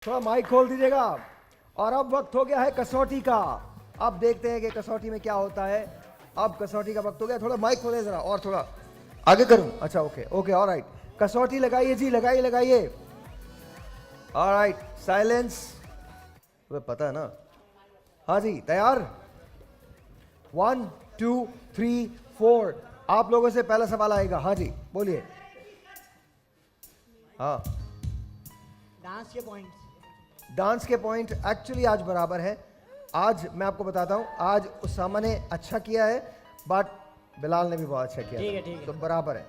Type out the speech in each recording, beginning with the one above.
थोड़ा माइक खोल दीजिएगा। और अब वक्त हो गया है कसौटी का। अब देखते हैं कि कसौटी में क्या होता है। अब कसौटी का वक्त हो गया। थोड़ा माइक खोले जरा, और थोड़ा आगे करूं। अच्छा, ओके ओके, ऑलराइट। कसौटी लगाइए जी, लगाइए लगाइए। Alright, silence. तुम्हें पता है ना? हाँ जी, तैयार? 1 2 3 4। आप लोगों से पहला सवाल आएगा। हाँ जी, बोलिए। हाँ, डांस के पॉइंट्स। डांस के पॉइंट एक्चुअली आज बराबर है। आज मैं आपको बताता हूं, आज उसामा ने अच्छा किया है, बट बिलाल ने भी बहुत अच्छा किया। ठीक है, ठीक है। तो बराबर है।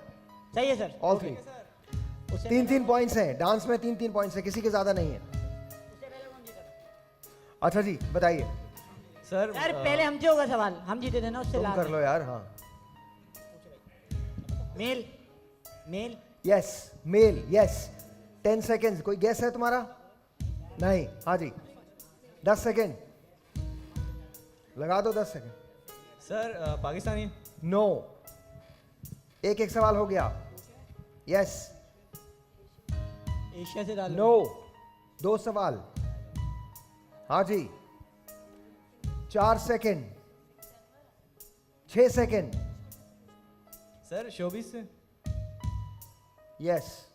सही है सर। All three. उससे तीन पहले तीन पॉइंट्स हैं डांस में। तीन तीन पॉइंट्स हैं, किसी के ज्यादा नहीं है। कौन जीता? अच्छा जी, बताइए। सर यार पहले हमसे होगा सवाल, हम जीते थे ना उससे। तुम लास्ट कर लो यार। हाँ, mail. Mail. Yes, mail, yes. 10 seconds. कोई गैस है तुम्हारा? नहीं। हाँ जी, 10 सेकेंड लगा दो। 10 सेकेंड। सर पाकिस्तानी। नो। एक एक सवाल हो गया। यस, एशिया से डालो। नो। 2 सवाल। हाँ जी, 4 सेकेंड। 6 सेकेंड। सर शोबिस से। Yes,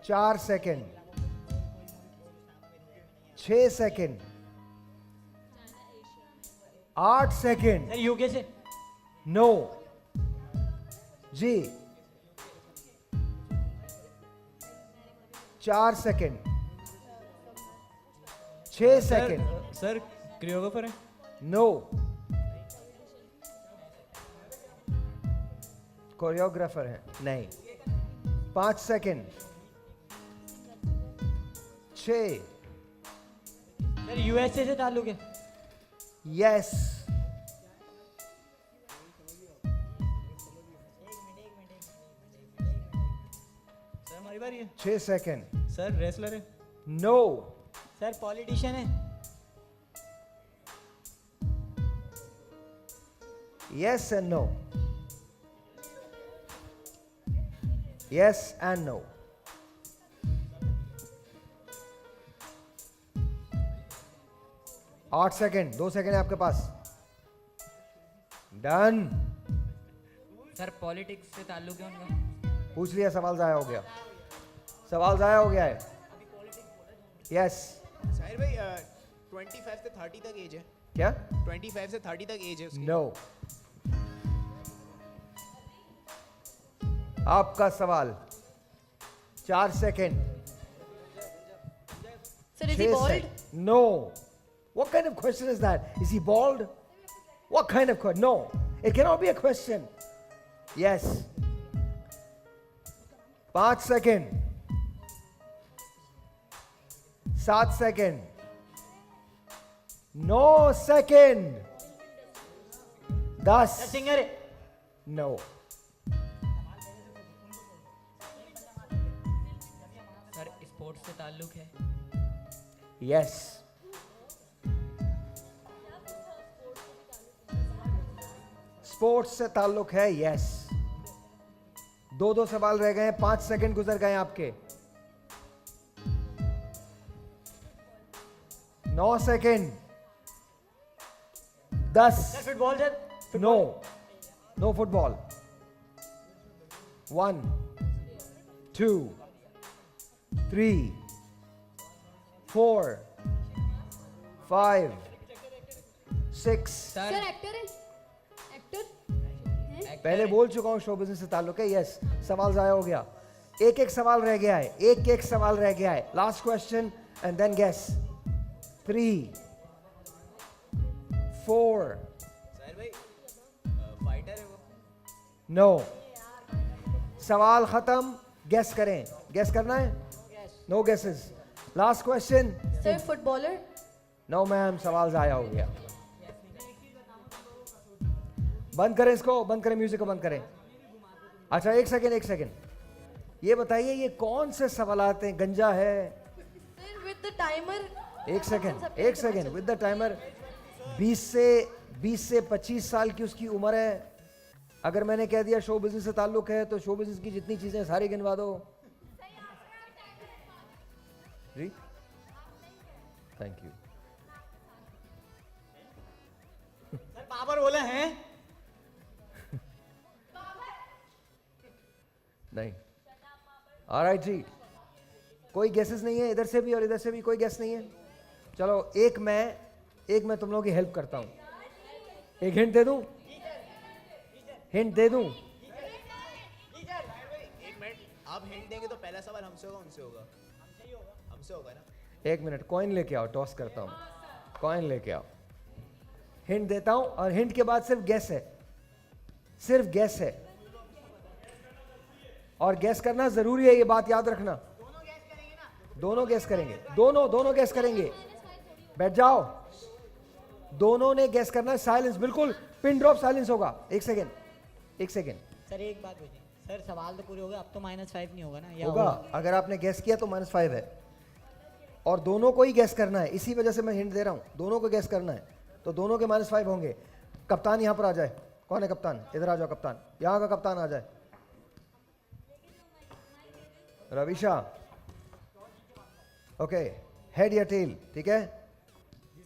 4 second. 6 second. 8 second. Sir UK से। नो जी। 4 सेकेंड। 6 सेकेंड। सर क्रियोग्राफर है। नो। कोरियोग्राफर है? नहीं। 5 सेकेंड। 6। सर यूएसए से ताल्लुक है। यस। सर हमारी बारी है। 6 सेकेंड। सर रेसलर है। नो। सर पॉलिटिशियन है। Yes and no. Yes and no. आठ सेकेंड। 2 सेकेंड है आपके पास। डन। सर पॉलिटिक्स से ताल्लुक है उनका। पूछ लिया, सवाल जाया हो गया। सवाल जाया हो गया है। यस। साहिर भाई 25 से 30 तक एज है। क्या? 25 से 30 तक एज है उसकी। नो। आपका सवाल। 4 second. Sir, is he bald? No. What kind of question is that? Is he bald? What kind of question? No. It cannot be a question. Yes. 5 second. 7 second. 9 second. 10। Sir singer है। No. Sir sports से ताल्लुक है। Yes. Sports से ताल्लुक है। Yes. 2 सवाल रह गए हैं। 5 सेकंड गुजर गए आपके। 9 second. 10। Sir football sir. No. No football. 1 2 3 4 5 6। Sir, actor है? Actor? हैं? पहले बोल चुका हूं शो बिजनेस से ताल्लुक है। यस। सवाल जाया हो गया। एक एक सवाल रह गया है। एक एक सवाल रह गया है। Last question and then guess. 3 4। Sahir भाई फाइटर है वो। नो। सवाल खत्म। गेस करें। गेस करना है? No guesses. Last question. Sir, footballer? No ma'am, सवाल जाया हो गया। बंद करें इसको, बंद करें, म्यूजिक को बंद करें। अच्छा, एक सेकेंड, एक सेकेंड। ये बताइए, ये कौन से सवाल आते हैं? गंजा है? Sir, with the timer? एक सेकेंड, एक सेकेंड। With the timer. 20 से 25 साल की उसकी उम्र है। अगर मैंने कह दिया शो बिजनेस से ताल्लुक है तो शो बिजनेस की जितनी चीजें सारी गिनवा दो। जी थैंक यू। सर बाबर बोले हैं। नहीं। ऑलराइट जी, कोई गेसेस नहीं है इधर से भी और इधर से भी कोई गेस नहीं है। चलो एक मैं तुम लोगों की हेल्प करता हूं। एक हिंट दे दूं? हिंट दे दूं? एक मिनट, आप हिंट देंगे तो पहला सवाल हमसे होगा उनसे होगा? हमसे होगा ना? एक मिनट, कॉइन लेके आओ, टॉस करता हूं। कॉइन लेके आओ, हिंट देता हूं और हिंट के बाद सिर्फ गैस है, सिर्फ गैस है और गैस करना जरूरी है, ये बात याद रखना। दोनों गैस करेंगे, दोनों गैस करेंगे। बैठ जाओ, दोनों ने गैस करना है। साइलेंस, बिल्कुल पिन ड्रॉप साइलेंस होगा। एक सेकेंड। सर एक बात पूछिए सर, सवाल तो पूरे हो गए, अब तो -5 नहीं होगा ना? या होगा, अगर आपने गैस किया तो -5 है और दोनों को ही गैस करना है, इसी वजह से मैं हिंट दे रहा हूं, दोनों को गैस करना है तो दोनों के -5 होंगे। कप्तान यहां पर आ जाए। कौन है कप्तान? इधर आ जाओ कप्तान, यहां का कप्तान आ जाए। रविशा, ओके, हेड या टेल? ठीक है,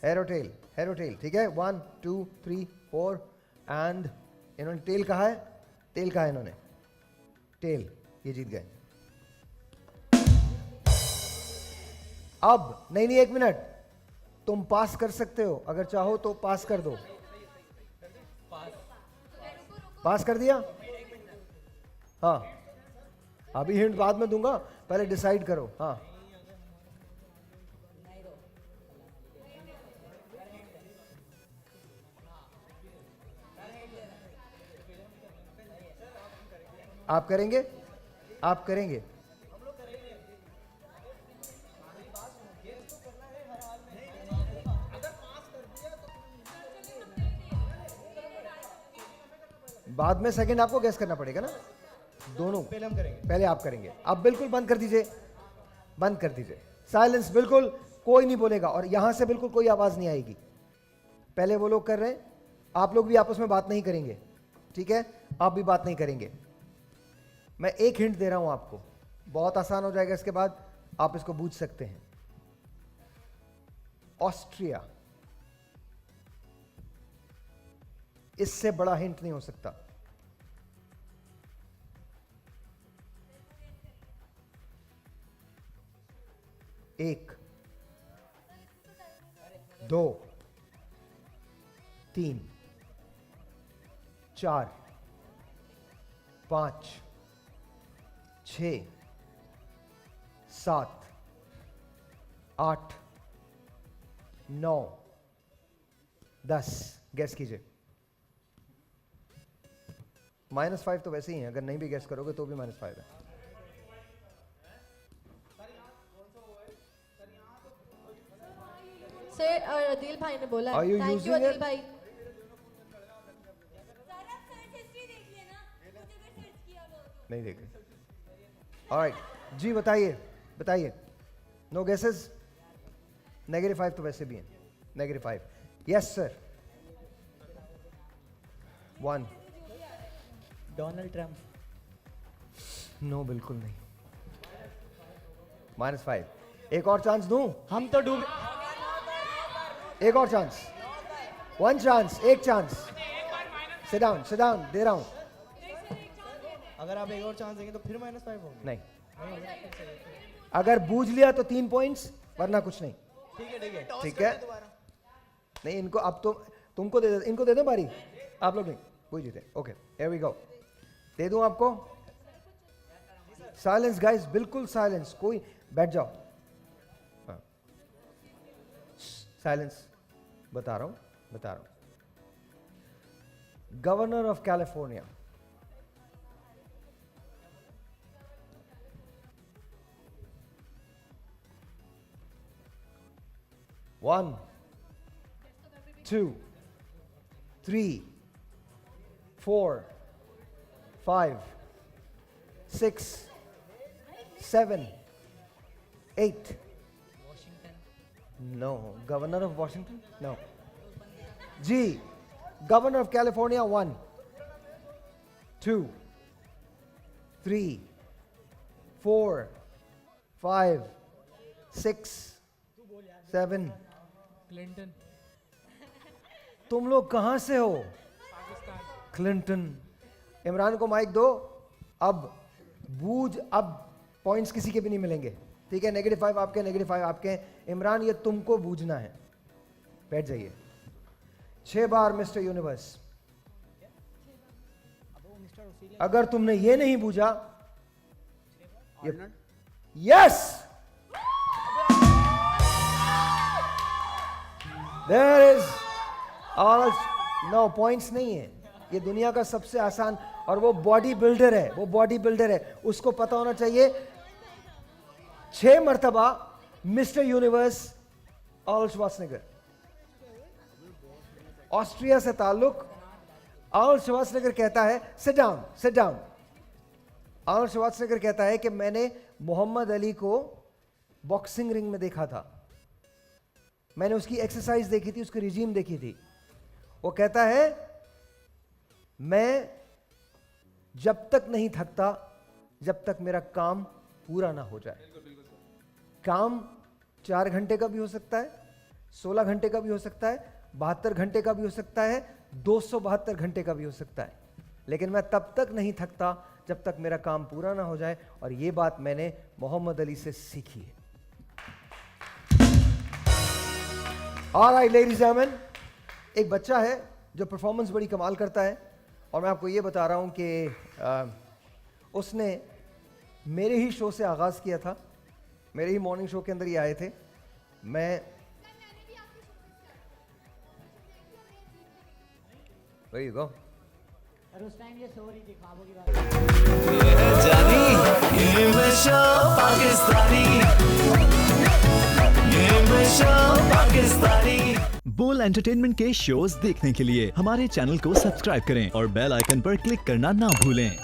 हेड और टेल, ठीक है। 1 2 3 4 एंड इन्होंने टेल कहा है, टेल कहा है इन्होंने, टेल, ये जीत गए। अब नहीं 1 मिनट, तुम पास कर सकते हो, अगर चाहो तो पास कर दो। पास कर दिया? हाँ, अभी हिंट बाद में दूंगा, पहले डिसाइड करो। हाँ, आप करेंगे? आप करेंगे? बाद में सेकंड आपको गैस करना पड़ेगा ना, दोनों। पहले हम करेंगे। पहले आप करेंगे। अब बिल्कुल बंद कर दीजिए, बंद कर दीजिए, साइलेंस, बिल्कुल कोई नहीं बोलेगा और यहां से बिल्कुल कोई आवाज नहीं आएगी। पहले वो लोग कर रहे हैं, आप लोग भी आपस में बात नहीं करेंगे, ठीक है? आप भी बात नहीं करेंगे। मैं एक हिंट दे रहा हूं आपको, बहुत आसान हो जाएगा, इसके बाद आप इसको बूझ सकते हैं। ऑस्ट्रिया, इससे बड़ा हिंट नहीं हो सकता। एक, 2 3 4 5 6 7 8 9 10। गैस कीजिए। -5 तो वैसे ही है, अगर नहीं भी गैस करोगे तो भी -5 है। सर दिल भाई ने बोला Are you thank you using दिल it? भाई। नहीं देखे। ऑलराइट जी, बताइए बताइए। No guesses? -5 तो वैसे भी है, -5। Yes sir. 1। Donald Trump. No, बिल्कुल नहीं। -5। एक और चांस दूं? हम तो डूब। एक और चांस, 1 चांस, एक चांस। सिट डाउन, दे रहा हूं। अगर आप एक और चांस देंगे तो फिर -5 होगा। नहीं, अगर बूझ लिया तो 3 पॉइंट्स, वरना कुछ नहीं। टॉस ठीक करना है। दोबारा। नहीं, इनको अब तो तुमको दे दे, इनको दे दे बारी। आप लोग नहीं, कोई जीते। Okay, here we go. दे दूं आपको? साइलेंस गाइस, बिल्कुल साइलेंस, कोई बैठ जाओ। साइलेंस, बता रहा हूं। Governor of California, One, 2, 3, 4, 5, 6, 7, 8. Washington. No. Governor of Washington? No. G. Governor of California, 1. 2, 3, 4, 5, 6, 7. Clinton तुम लोग कहां से हो? क्लिंटन. इमरान को माइक दो. अब अब पॉइंट्स किसी के भी नहीं मिलेंगे, ठीक है? -5 आपके, -5 आपके. इमरान ये तुमको बूझना है. बैठ जाइए. 6 बार मिस्टर यूनिवर्स. अगर तुमने ये नहीं बूझा, yes, there is all. No, points नहीं है. ये दुनिया का सबसे आसान, और वो बॉडी बिल्डर है, वो बॉडी बिल्डर है, उसको पता होना चाहिए. 6 मर्तबा mister universe Arnold Schwarzenegger. Austria से ताल्लुक. आर्नल्ड श्वार्ज़नेगर कहता है, sit down, sit down. Arnold Schwarzenegger कहता है कि मैंने मोहम्मद अली को बॉक्सिंग रिंग में देखा था, मैंने उसकी एक्सरसाइज देखी थी, उसकी रिजीम देखी थी. वो कहता है मैं जब तक नहीं थकता जब तक मेरा काम पूरा ना हो जाए. काम 4 घंटे का भी हो सकता है, 16 घंटे का भी हो सकता है, 72 घंटे का भी हो सकता है, 272 घंटे का भी हो सकता है, लेकिन मैं तब तक नहीं थकता जब तक मेरा काम पूरा ना हो जाए. और ये बात मैंने मोहम्मद अली से सीखी है. ऑलराइट लेडीज एंड जेंटलमैन, एक बच्चा है जो परफॉर्मेंस बड़ी कमाल करता है, और मैं आपको ये बता रहा हूं कि उसने मेरे ही शो से आगाज़ किया था, मेरे ही मॉर्निंग शो के अंदर ही आए थे. मैं There you go. और उस टाइम ये सो रही थी, ख्वाबों की बात. जानी ये हमेशा पाकिस्तानी, ये हमेशा पाकिस्तानी. बोल एंटरटेनमेंट के शोज देखने के लिए हमारे चैनल को सब्सक्राइब करें और बेल आइकन पर क्लिक करना ना भूलें.